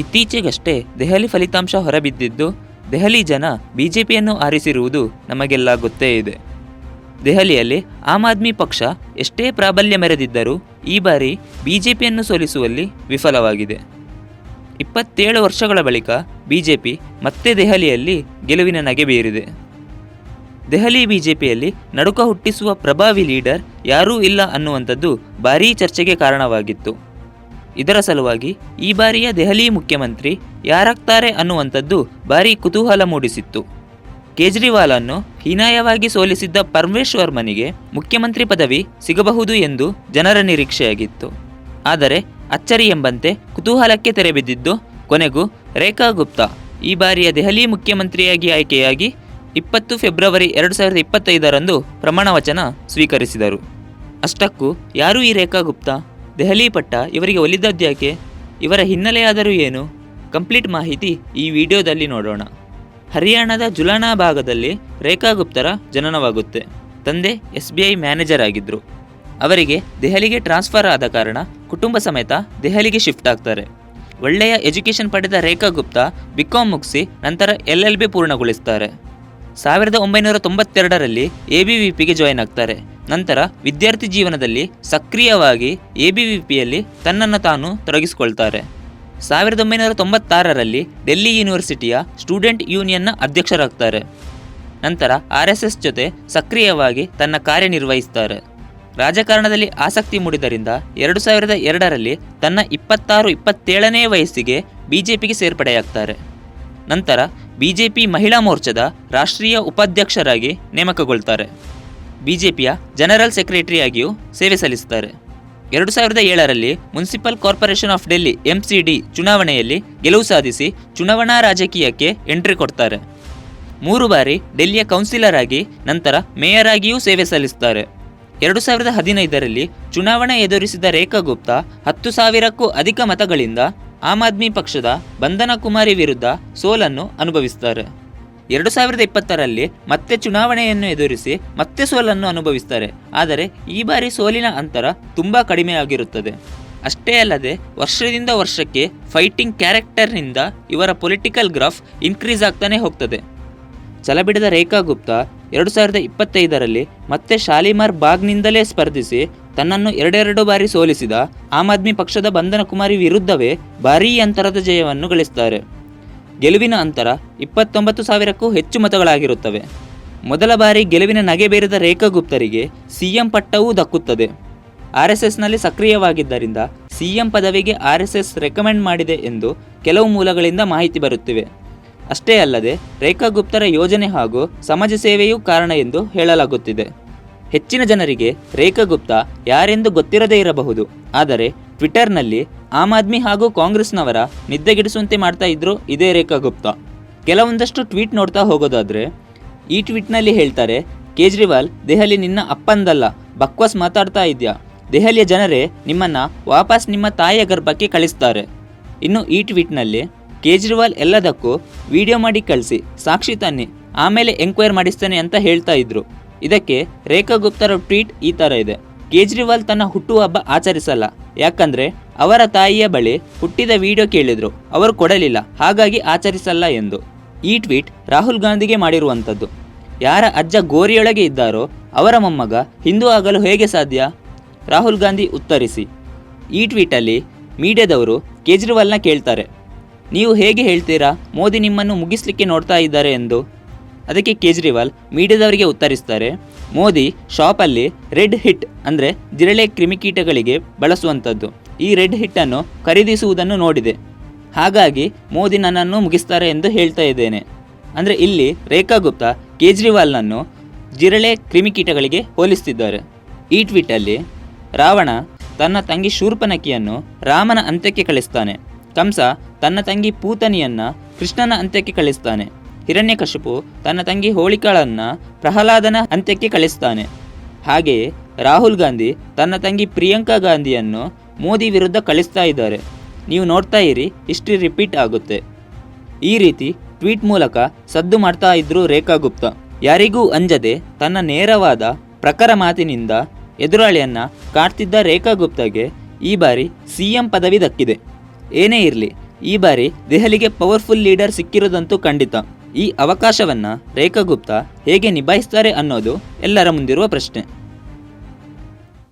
ಇತ್ತೀಚೆಗಷ್ಟೇ ದೆಹಲಿ ಫಲಿತಾಂಶ ಹೊರಬಿದ್ದಿದ್ದು ದೆಹಲಿ ಜನ ಬಿಜೆಪಿಯನ್ನು ಆರಿಸಿರುವುದು ನಮಗೆಲ್ಲ ಗೊತ್ತೇ ಇದೆ. ದೆಹಲಿಯಲ್ಲಿ ಆಮ್ ಆದ್ಮಿ ಪಕ್ಷ ಎಷ್ಟೇ ಪ್ರಾಬಲ್ಯ ಮೆರೆದಿದ್ದರೂ ಈ ಬಾರಿ ಬಿಜೆಪಿಯನ್ನು ಸೋಲಿಸುವಲ್ಲಿ ವಿಫಲವಾಗಿದೆ. 27 ವರ್ಷಗಳ ಬಳಿಕ ಬಿಜೆಪಿ ಮತ್ತೆ ದೆಹಲಿಯಲ್ಲಿ ಗೆಲುವಿನ ನಗೆ ಬೀರಿದೆ. ದೆಹಲಿ ಬಿಜೆಪಿಯಲ್ಲಿ ನಡುಕ ಹುಟ್ಟಿಸುವ ಪ್ರಭಾವಿ ಲೀಡರ್ ಯಾರೂ ಇಲ್ಲ ಅನ್ನುವಂಥದ್ದು ಭಾರೀ ಚರ್ಚೆಗೆ ಕಾರಣವಾಗಿತ್ತು. ಇದರ ಸಲುವಾಗಿ ಈ ಬಾರಿಯ ದೆಹಲಿ ಮುಖ್ಯಮಂತ್ರಿ ಯಾರಾಗ್ತಾರೆ ಅನ್ನುವಂಥದ್ದು ಭಾರೀ ಕುತೂಹಲ ಮೂಡಿಸಿತ್ತು. ಕೇಜ್ರಿವಾಲನ್ನು ಹೀನಾಯವಾಗಿ ಸೋಲಿಸಿದ್ದ ಪರಮೇಶ್ವರ್ ಮನಿಗೆ ಮುಖ್ಯಮಂತ್ರಿ ಪದವಿ ಸಿಗಬಹುದು ಎಂದು ಜನರ ನಿರೀಕ್ಷೆಯಾಗಿತ್ತು. ಆದರೆ ಅಚ್ಚರಿ ಎಂಬಂತೆ ಕುತೂಹಲಕ್ಕೆ ತೆರೆಬಿದ್ದಿದ್ದು ಕೊನೆಗೂ ರೇಖಾ ಗುಪ್ತಾ ಈ ಬಾರಿಯ ದೆಹಲಿ ಮುಖ್ಯಮಂತ್ರಿಯಾಗಿ ಆಯ್ಕೆಯಾಗಿ 20 ಫೆಬ್ರವರಿ 2025ರಂದು ಪ್ರಮಾಣ ವಚನ ಸ್ವೀಕರಿಸಿದರು. ಅಷ್ಟಕ್ಕೂ ಯಾರು ಈ ರೇಖಾ ಗುಪ್ತಾ? ದೆಹಲಿ ಪಟ್ಟ ಇವರಿಗೆ ಒಲಿದದ್ಯಾಕೆ? ಇವರ ಹಿನ್ನೆಲೆಯಾದರೂ ಏನು? ಕಂಪ್ಲೀಟ್ ಮಾಹಿತಿ ಈ ವಿಡಿಯೋದಲ್ಲಿ ನೋಡೋಣ. ಹರಿಯಾಣದ ಜುಲಾನಾ ಭಾಗದಲ್ಲಿ ರೇಖಾ ಗುಪ್ತರ ಜನನವಾಗುತ್ತೆ. ತಂದೆ SBI ಮ್ಯಾನೇಜರ್ ಆಗಿದ್ದರು. ಅವರಿಗೆ ದೆಹಲಿಗೆ ಟ್ರಾನ್ಸ್ಫರ್ ಆದ ಕಾರಣ ಕುಟುಂಬ ಸಮೇತ ದೆಹಲಿಗೆ ಶಿಫ್ಟ್ ಆಗ್ತಾರೆ. ಒಳ್ಳೆಯ ಎಜುಕೇಷನ್ ಪಡೆದ ರೇಖಾ ಗುಪ್ತಾ BCom ಮುಗಿಸಿ ನಂತರ LLB ಪೂರ್ಣಗೊಳಿಸ್ತಾರೆ. 1992ರಲ್ಲಿ ABVPಗೆ ಜಾಯಿನ್ ಆಗ್ತಾರೆ. ನಂತರ ವಿದ್ಯಾರ್ಥಿ ಜೀವನದಲ್ಲಿ ಸಕ್ರಿಯವಾಗಿ ABVPಯಲ್ಲಿ ತನ್ನನ್ನು ತಾನು ತೊಡಗಿಸಿಕೊಳ್ತಾರೆ. 1996ರಲ್ಲಿ ಡೆಲ್ಲಿ ಯೂನಿವರ್ಸಿಟಿಯ ಸ್ಟೂಡೆಂಟ್ ಯೂನಿಯನ್ನ ಅಧ್ಯಕ್ಷರಾಗ್ತಾರೆ. ನಂತರ RSS ಜೊತೆ ಸಕ್ರಿಯವಾಗಿ ತನ್ನ ಕಾರ್ಯನಿರ್ವಹಿಸ್ತಾರೆ. ರಾಜಕಾರಣದಲ್ಲಿ ಆಸಕ್ತಿ ಮೂಡಿದ್ದರಿಂದ 2002ರಲ್ಲಿ ತನ್ನ 26-27ನೇ ವಯಸ್ಸಿಗೆ ಬಿಜೆಪಿಗೆ ಸೇರ್ಪಡೆಯಾಗ್ತಾರೆ. ನಂತರ ಬಿಜೆಪಿ ಮಹಿಳಾ ಮೋರ್ಚಾದ ರಾಷ್ಟ್ರೀಯ ಉಪಾಧ್ಯಕ್ಷರಾಗಿ ನೇಮಕಗೊಳ್ತಾರೆ. ಬಿಜೆಪಿಯ ಜನರಲ್ ಸೆಕ್ರೆಟರಿಯಾಗಿಯೂ ಸೇವೆ ಸಲ್ಲಿಸುತ್ತಾರೆ. 2007ರಲ್ಲಿ municipal corporation of Delhi MCD ಚುನಾವಣೆಯಲ್ಲಿ ಗೆಲುವು ಸಾಧಿಸಿ ಚುನಾವಣಾ ರಾಜಕೀಯಕ್ಕೆ ಎಂಟ್ರಿ ಕೊಡ್ತಾರೆ. 3 ಬಾರಿ ಡೆಲ್ಲಿಯ ಕೌನ್ಸಿಲರ್ ಆಗಿ ನಂತರ ಮೇಯರ್ ಆಗಿಯೂ ಸೇವೆ ಸಲ್ಲಿಸುತ್ತಾರೆ. 2015ರಲ್ಲಿ ಚುನಾವಣೆ ಎದುರಿಸಿದ ರೇಖಾ ಗುಪ್ತಾ 10,000ಕ್ಕೂ ಅಧಿಕ ಮತಗಳಿಂದ ಆಮ್ ಆದ್ಮಿ ಪಕ್ಷದ ಬಂಧನ ಕುಮಾರಿ ವಿರುದ್ಧ ಸೋಲನ್ನು ಅನುಭವಿಸುತ್ತಾರೆ. 2020ರಲ್ಲಿ ಮತ್ತೆ ಚುನಾವಣೆಯನ್ನು ಎದುರಿಸಿ ಮತ್ತೆ ಸೋಲನ್ನು ಅನುಭವಿಸ್ತಾರೆ. ಆದರೆ ಈ ಬಾರಿ ಸೋಲಿನ ಅಂತರ ತುಂಬ ಕಡಿಮೆಯಾಗಿರುತ್ತದೆ. ಅಷ್ಟೇ ಅಲ್ಲದೆ ವರ್ಷದಿಂದ ವರ್ಷಕ್ಕೆ ಫೈಟಿಂಗ್ ಕ್ಯಾರೆಕ್ಟರ್ನಿಂದ ಇವರ ಪೊಲಿಟಿಕಲ್ ಗ್ರಾಫ್ ಇನ್ಕ್ರೀಸ್ ಆಗ್ತಾನೆ ಹೋಗ್ತದೆ. ಛಲಬಿಡದ ರೇಖಾ ಗುಪ್ತಾ 2025ರಲ್ಲಿ ಮತ್ತೆ ಶಾಲಿಮಾರ್ ಬಾಗ್ನಿಂದಲೇ ಸ್ಪರ್ಧಿಸಿ ತನ್ನನ್ನು 2 ಬಾರಿ ಸೋಲಿಸಿದ ಆಮ್ ಆದ್ಮಿ ಪಕ್ಷದ ಬಂಧನ ಕುಮಾರಿ ವಿರುದ್ಧವೇ ಭಾರೀ ಅಂತರದ ಜಯವನ್ನು ಗಳಿಸ್ತಾರೆ. ಗೆಲುವಿನ ಅಂತರ 29,000ಕ್ಕೂ ಹೆಚ್ಚು ಮತಗಳಾಗಿರುತ್ತವೆ. ಮೊದಲ ಬಾರಿ ಗೆಲುವಿನ ನಗೆ ಬೀರಿದ ರೇಖಾ ಗುಪ್ತರಿಗೆ CM ಪಟ್ಟವೂ ದಕ್ಕುತ್ತದೆ. RSSನಲ್ಲಿ ಸಕ್ರಿಯವಾಗಿದ್ದರಿಂದ CM ಪದವಿಗೆ RSS ರೆಕಮೆಂಡ್ ಮಾಡಿದೆ ಎಂದು ಕೆಲವು ಮೂಲಗಳಿಂದ ಮಾಹಿತಿ ಬರುತ್ತಿವೆ. ಅಷ್ಟೇ ಅಲ್ಲದೆ ರೇಖಾ ಗುಪ್ತರ ಯೋಜನೆ ಹಾಗೂ ಸಮಾಜ ಸೇವೆಯೂ ಕಾರಣ ಎಂದು ಹೇಳಲಾಗುತ್ತಿದೆ. ಹೆಚ್ಚಿನ ಜನರಿಗೆ ರೇಖಾ ಗುಪ್ತಾ ಯಾರೆಂದು ಗೊತ್ತಿರದೇ ಇರಬಹುದು. ಆದರೆ ಟ್ವಿಟರ್ನಲ್ಲಿ ಆಮ್ ಆದ್ಮಿ ಹಾಗೂ ಕಾಂಗ್ರೆಸ್ನವರ ನಿದ್ದೆಗೆಡಿಸುವಂತೆ ಮಾಡ್ತಾ ಇದ್ರು ಇದೇ ರೇಖಾ ಗುಪ್ತಾ. ಕೆಲವೊಂದಷ್ಟು ಟ್ವೀಟ್ ನೋಡ್ತಾ ಹೋಗೋದಾದರೆ ಈ ಟ್ವೀಟ್ನಲ್ಲಿ ಹೇಳ್ತಾರೆ, ಕೇಜ್ರಿವಾಲ್ ದೆಹಲಿ ನಿನ್ನ ಅಪ್ಪಂದಲ್ಲ, ಬಕ್ವಾಸ್ ಮಾತಾಡ್ತಾ ಇದೆಯಾ, ದೆಹಲಿಯ ಜನರೇ ನಿಮ್ಮನ್ನು ವಾಪಸ್ ನಿಮ್ಮ ತಾಯಿಯ ಗರ್ಭಕ್ಕೆ ಕಳಿಸ್ತಾರೆ. ಇನ್ನು ಈ ಟ್ವೀಟ್ನಲ್ಲಿ ಕೇಜ್ರಿವಾಲ್ ಎಲ್ಲದಕ್ಕೂ ವಿಡಿಯೋ ಮಾಡಿ ಕಳಿಸಿ, ಸಾಕ್ಷಿ ತನ್ನಿ, ಆಮೇಲೆ ಎಂಕ್ವೈರ್ ಮಾಡಿಸ್ತೇನೆ ಅಂತ ಹೇಳ್ತಾ ಇದ್ರು. ಇದಕ್ಕೆ ರೇಖಾ ಗುಪ್ತರ ಟ್ವೀಟ್ ಈ ಥರ ಇದೆ: ಕೇಜ್ರಿವಾಲ್ ತನ್ನ ಹುಟ್ಟುಹಬ್ಬ ಆಚರಿಸಲ್ಲ, ಯಾಕಂದರೆ ಅವರ ತಾಯಿಯ ಬಳಿ ಹುಟ್ಟಿದ ವಿಡಿಯೋ ಕೇಳಿದ್ರು, ಅವರು ಕೊಡಲಿಲ್ಲ, ಹಾಗಾಗಿ ಆಚರಿಸಲ್ಲ ಎಂದು. ಈ ಟ್ವೀಟ್ ರಾಹುಲ್ ಗಾಂಧಿಗೆ ಮಾಡಿರುವಂಥದ್ದು. ಯಾರ ಅಜ್ಜ ಗೋರಿಯೊಳಗೆ ಇದ್ದಾರೋ ಅವರ ಮೊಮ್ಮಗ ಹಿಂದೂ ಆಗಲು ಹೇಗೆ ಸಾಧ್ಯ? ರಾಹುಲ್ ಗಾಂಧಿ ಉತ್ತರಿಸಿ. ಈ ಟ್ವೀಟಲ್ಲಿ ಮೀಡಿಯಾದವರು ಕೇಜ್ರಿವಾಲ್ನ ಕೇಳ್ತಾರೆ, ನೀವು ಹೇಗೆ ಹೇಳ್ತೀರಾ ಮೋದಿ ನಿಮ್ಮನ್ನು ಮುಗಿಸ್ಲಿಕ್ಕೆ ನೋಡ್ತಾ ಇದ್ದಾರೆ ಎಂದು? ಅದಕ್ಕೆ ಕೇಜ್ರಿವಾಲ್ ಮೀಡಿಯಾದವರಿಗೆ ಉತ್ತರಿಸ್ತಾರೆ, ಮೋದಿ ಶಾಪಲ್ಲಿ ರೆಡ್ ಹಿಟ್ ಅಂದರೆ ಜಿರಳೆ ಕ್ರಿಮಿಕೀಟಗಳಿಗೆ ಬಳಸುವಂಥದ್ದು, ಈ ರೆಡ್ ಹಿಟ್ಟನ್ನು ಖರೀದಿಸುವುದನ್ನು ನೋಡಿದೆ, ಹಾಗಾಗಿ ಮೋದಿ ನನ್ನನ್ನು ಮುಗಿಸ್ತಾರೆ ಎಂದು ಹೇಳ್ತಾ ಇದ್ದೇನೆ. ಅಂದರೆ ಇಲ್ಲಿ ರೇಖಾ ಗುಪ್ತಾ ಕೇಜ್ರಿವಾಲ್ನನ್ನು ಜಿರಳೆ ಕ್ರಿಮಿಕೀಟಗಳಿಗೆ ಹೋಲಿಸ್ತಿದ್ದಾರೆ. ಈ ಟ್ವೀಟಲ್ಲಿ ರಾವಣ ತನ್ನ ತಂಗಿ ಶೂರ್ಪನಖಿಯನ್ನು ರಾಮನ ಅಂತ್ಯಕ್ಕೆ ಕಳಿಸ್ತಾನೆ, ಕಂಸ ತನ್ನ ತಂಗಿ ಪೂತನಿಯನ್ನು ಕೃಷ್ಣನ ಅಂತ್ಯಕ್ಕೆ ಕಳಿಸ್ತಾನೆ, ಹಿರಣ್ಯಕಶಿಪು ತನ್ನ ತಂಗಿ ಹೋಳಿಕಾಳನ್ನು ಪ್ರಹ್ಲಾದನ ಅಂತ್ಯಕ್ಕೆ ಕಳಿಸ್ತಾನೆ. ಹಾಗೆಯೇ ರಾಹುಲ್ ಗಾಂಧಿ ತನ್ನ ತಂಗಿ ಪ್ರಿಯಾಂಕಾ ಗಾಂಧಿಯನ್ನು ಮೋದಿ ವಿರುದ್ಧ ಕಳಿಸ್ತಾ ಇದ್ದಾರೆ. ನೀವು ನೋಡ್ತಾ ಇರಿ, ಹಿಸ್ಟ್ರಿ ರಿಪೀಟ್ ಆಗುತ್ತೆ. ಈ ರೀತಿ ಟ್ವೀಟ್ ಮೂಲಕ ಸದ್ದು ಮಾಡ್ತಾ ಇದ್ರು ರೇಖಾ ಗುಪ್ತಾ. ಯಾರಿಗೂ ಅಂಜದೆ ತನ್ನ ನೇರವಾದ ಪ್ರಖರ ಮಾತಿನಿಂದ ಎದುರಾಳಿಯನ್ನು ಕಾಡ್ತಿದ್ದ ರೇಖಾ ಗುಪ್ತಾಗೆ ಈ ಬಾರಿ CM ಪದವಿ ದಕ್ಕಿದೆ. ಏನೇ ಇರಲಿ, ಈ ಬಾರಿ ದೆಹಲಿಗೆ ಪವರ್ಫುಲ್ ಲೀಡರ್ ಸಿಕ್ಕಿರೋದಂತೂ ಖಂಡಿತ. ಈ ಅವಕಾಶವನ್ನ ರೇಖಾ ಗುಪ್ತಾ ಹೇಗೆ ನಿಭಾಯಿಸ್ತಾರೆ ಅನ್ನೋದು ಎಲ್ಲರ ಮುಂದಿರುವ ಪ್ರಶ್ನೆ.